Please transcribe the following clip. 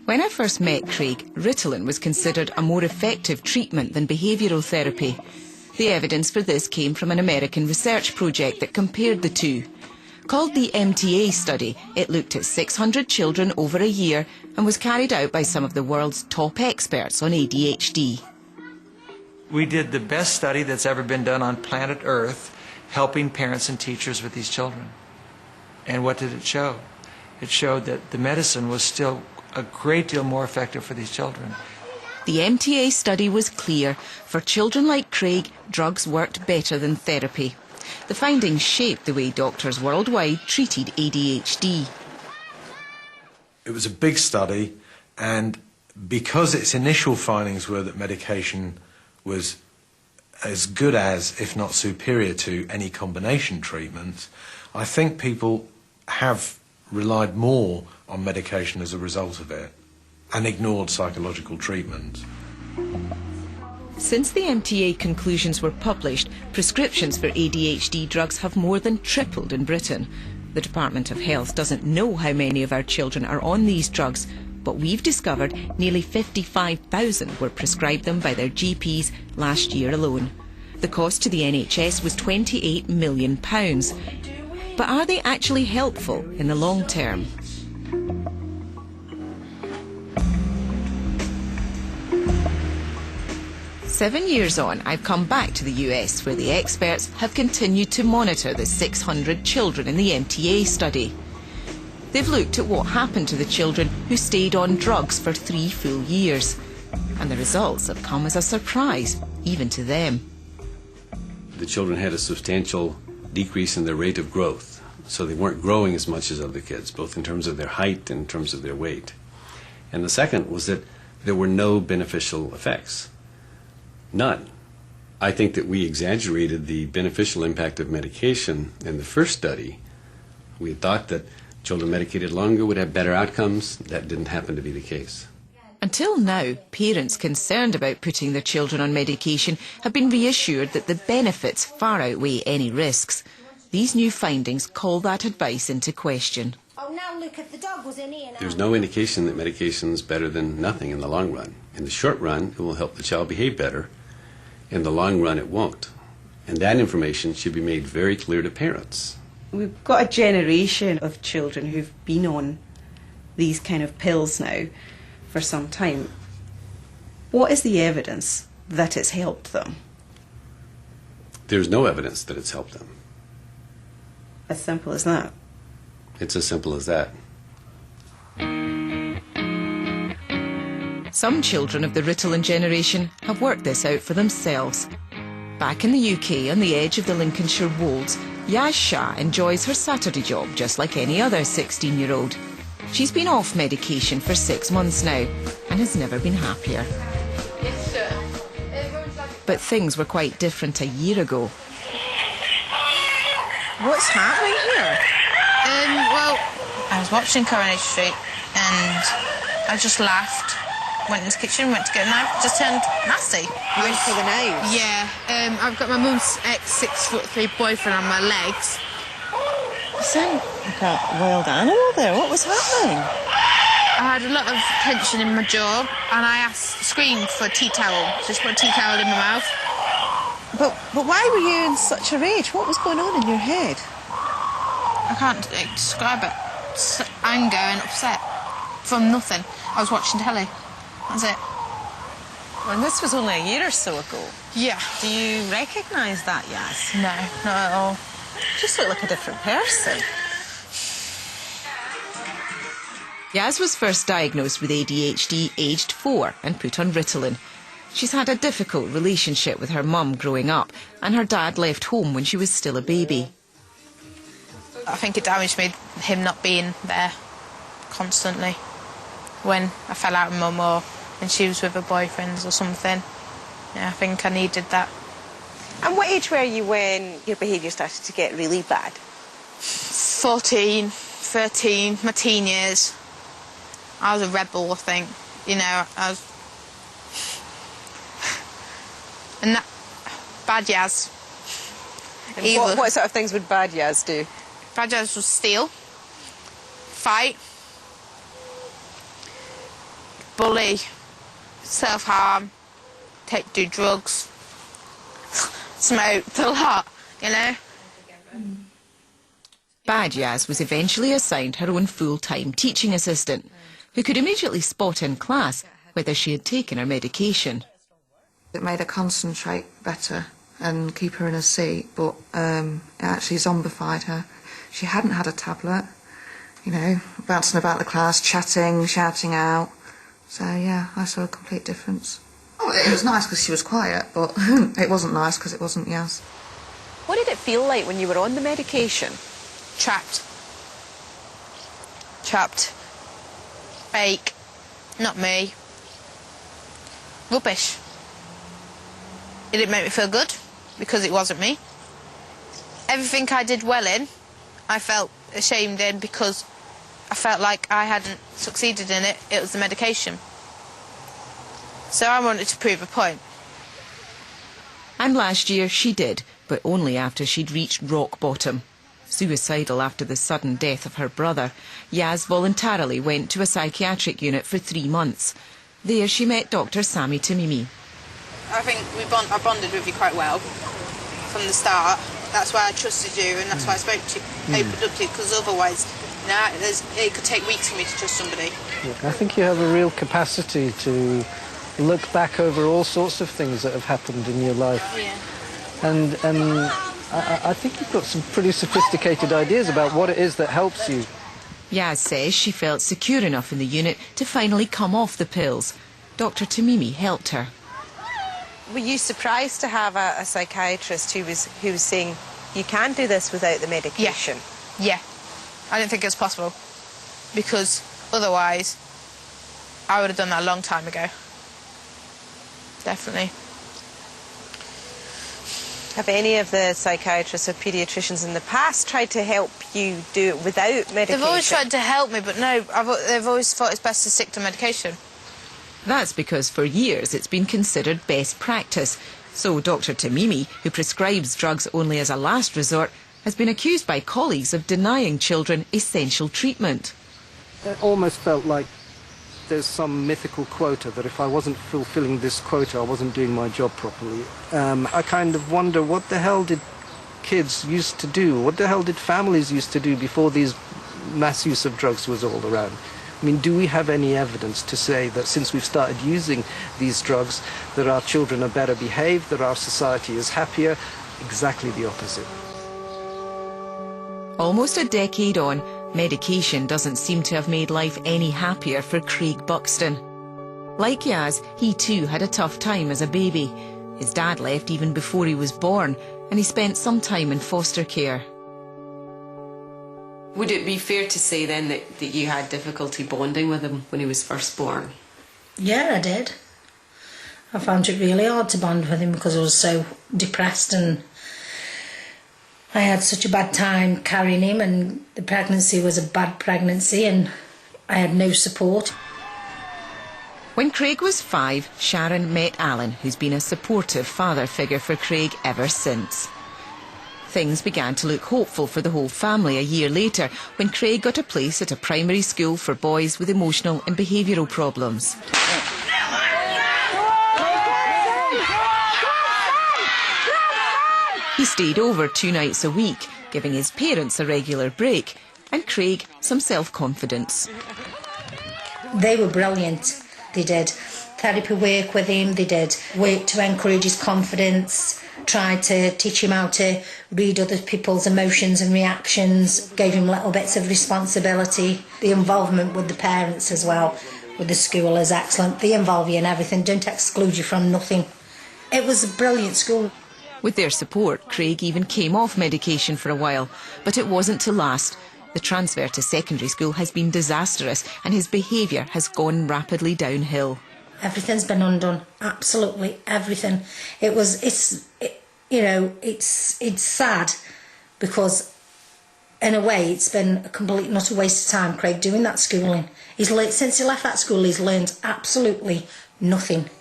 When I first met Craig, Ritalin was considered a more effective treatment than behavioural therapy. The evidence for this came from an American research project that compared the two. Called the MTA study, it looked at 600 children over a year and was carried out by some of the world's top experts on ADHD. We did the best study that's ever been done on planet Earth, helping parents and teachers with these children. And what did it show? It showed that the medicine was still a great deal more effective for these children. The MTA study was clear. For children like Craig, drugs worked better than therapy. The findings shaped the way doctors worldwide treated ADHD. It was a big study, and because its initial findings were that medication was as good as, if not superior to, any combination treatment, I think people have relied more on medication as a result of it and ignored psychological treatment. Since the MTA conclusions were published, prescriptions for ADHD drugs have more than tripled in Britain. The Department of Health doesn't know how many of our children are on these drugs, but we've discovered nearly 55,000 were prescribed them by their GPs last year alone. The cost to the NHS was £28 million. But are they actually helpful in the long term? Seven years on, I've come back to the US, where the experts have continued to monitor the 600 children in the MTA study. They've looked at what happened to the children who stayed on drugs for 3 full years. And the results have come as a surprise, even to them. The children had a substantial decrease in their rate of growth, so they weren't growing as much as other kids, both in terms of their height and in terms of their weight. And the second was that there were no beneficial effects. None. I think that we exaggerated the beneficial impact of medication in the first study. We thought that children medicated longer would have better outcomes. That didn't happen to be the case. Until now, parents concerned about putting their children on medication have been reassured that the benefits far outweigh any risks. These new findings call that advice into question. Oh, now look at the dog was in here now. There's no indication that medication is better than nothing in the long run. In the short run, it will help the child behave better. In the long run, it won't. And that information should be made very clear to parents. We've got a generation of children who've been on these kind of pills now for some time. What is the evidence that it's helped them? There's no evidence that it's helped them. As simple as that. It's as simple as that. Some children of the Ritalin generation have worked this out for themselves. Back in the UK, on the edge of the Lincolnshire Wolds, Yaz Shah enjoys her Saturday job just like any other 16-year-old. She's been off medication for 6 months now and has never been happier. Yes, sir. But things were quite different a year ago. What's happening here? Well, I was watching Coronation Street and I just laughed. Went into the kitchen, went to get a knife, just turned nasty. You went for the knife? Yeah. I've got my mum's ex-6'3" boyfriend on my legs. You sound like a wild animal there. What was happening? I had a lot of tension in my jaw and I screamed for a tea towel. Just put a tea towel in my mouth. But why were you in such a rage? What was going on in your head? I can't describe it. It's anger and upset from nothing. I was watching telly. That's it. And this was only a year or so ago. Yeah. Do you recognise that, Yaz? No, not at all. You just look like a different person. Yaz was first diagnosed with ADHD aged 4 and put on Ritalin. She's had a difficult relationship with her mum growing up, and her dad left home when she was still a baby. I think it damaged me, him not being there constantly. When I fell out with mum or when she was with her boyfriends or something. Yeah, I think I needed that. And what age were you when your behaviour started to get really bad? 14, 13, my teen years. I was a rebel, I think. You know, I was... And that... Bad Yaz. And what sort of things would bad Yaz do? Bad Yaz would steal, fight, bully, self-harm, do drugs, smoked a lot, you know. Bad Yaz was eventually assigned her own full-time teaching assistant, who could immediately spot in class whether she had taken her medication. It made her concentrate better and keep her in her seat, but it actually zombified her. She hadn't had a tablet, you know, bouncing about the class, chatting, shouting out. So, yeah, I saw a complete difference. Oh, it was nice because she was quiet, but it wasn't nice because it wasn't Yaz. What did it feel like when you were on the medication? Trapped. Trapped. Fake. Not me. Rubbish. It didn't make me feel good because it wasn't me. Everything I did well in, I felt ashamed in because I felt like I hadn't succeeded in it. It was the medication. So I wanted to prove a point. And last year she did, but only after she'd reached rock bottom. Suicidal after the sudden death of her brother, Yaz voluntarily went to a psychiatric unit for 3 months. There she met Dr. Sami Tamimi. I think I bonded with you quite well from the start. That's why I trusted you and that's why I spoke to you, opened up to you, because otherwise, you know, it could take weeks for me to trust somebody. I think you have a real capacity to look back over all sorts of things that have happened in your life. Yeah. And I think you've got some pretty sophisticated ideas about what it is that helps you. Yaz says she felt secure enough in the unit to finally come off the pills. Dr. Tamimi helped her. Were you surprised to have a psychiatrist who was saying you can do this without the medication? Yeah. I didn't think it was possible because otherwise I would have done that a long time ago. Definitely. Have any of the psychiatrists or paediatricians in the past tried to help you do it without medication? They've always tried to help me, but no, they've always thought it's best to stick to medication. That's because for years it's been considered best practice. So Dr. Tamimi, who prescribes drugs only as a last resort, has been accused by colleagues of denying children essential treatment. It almost felt like there's some mythical quota that if I wasn't fulfilling this quota, I wasn't doing my job properly. I kind of wonder, what the hell did kids used to do? What the hell did families used to do before these mass use of drugs was all around? I mean, do we have any evidence to say that since we've started using these drugs, that our children are better behaved, that our society is happier? Exactly the opposite. Almost a decade on, medication doesn't seem to have made life any happier for Craig Buxton. Like Yaz, he too had a tough time as a baby. His dad left even before he was born, and he spent some time in foster care. Would it be fair to say then that you had difficulty bonding with him when he was first born? Yeah, I did. I found it really hard to bond with him because I was so depressed and I had such a bad time carrying him, and the pregnancy was a bad pregnancy and I had no support. When Craig was 5, Sharon met Alan, who's been a supportive father figure for Craig ever since. Things began to look hopeful for the whole family a year later when Craig got a place at a primary school for boys with emotional and behavioural problems. He stayed over 2 nights a week, giving his parents a regular break, and Craig some self-confidence. They were brilliant. They did therapy work with him, they did work to encourage his confidence, tried to teach him how to read other people's emotions and reactions, gave him little bits of responsibility. The involvement with the parents as well, with the school, is excellent. They involve you in everything, don't exclude you from nothing. It was a brilliant school. With their support, Craig even came off medication for a while, but it wasn't to last. The transfer to secondary school has been disastrous and his behaviour has gone rapidly downhill. Everything's been undone, absolutely everything. It's sad because in a way it's been a complete and utter waste of time, Craig, doing that schooling. Since he left that school, he's learned absolutely nothing.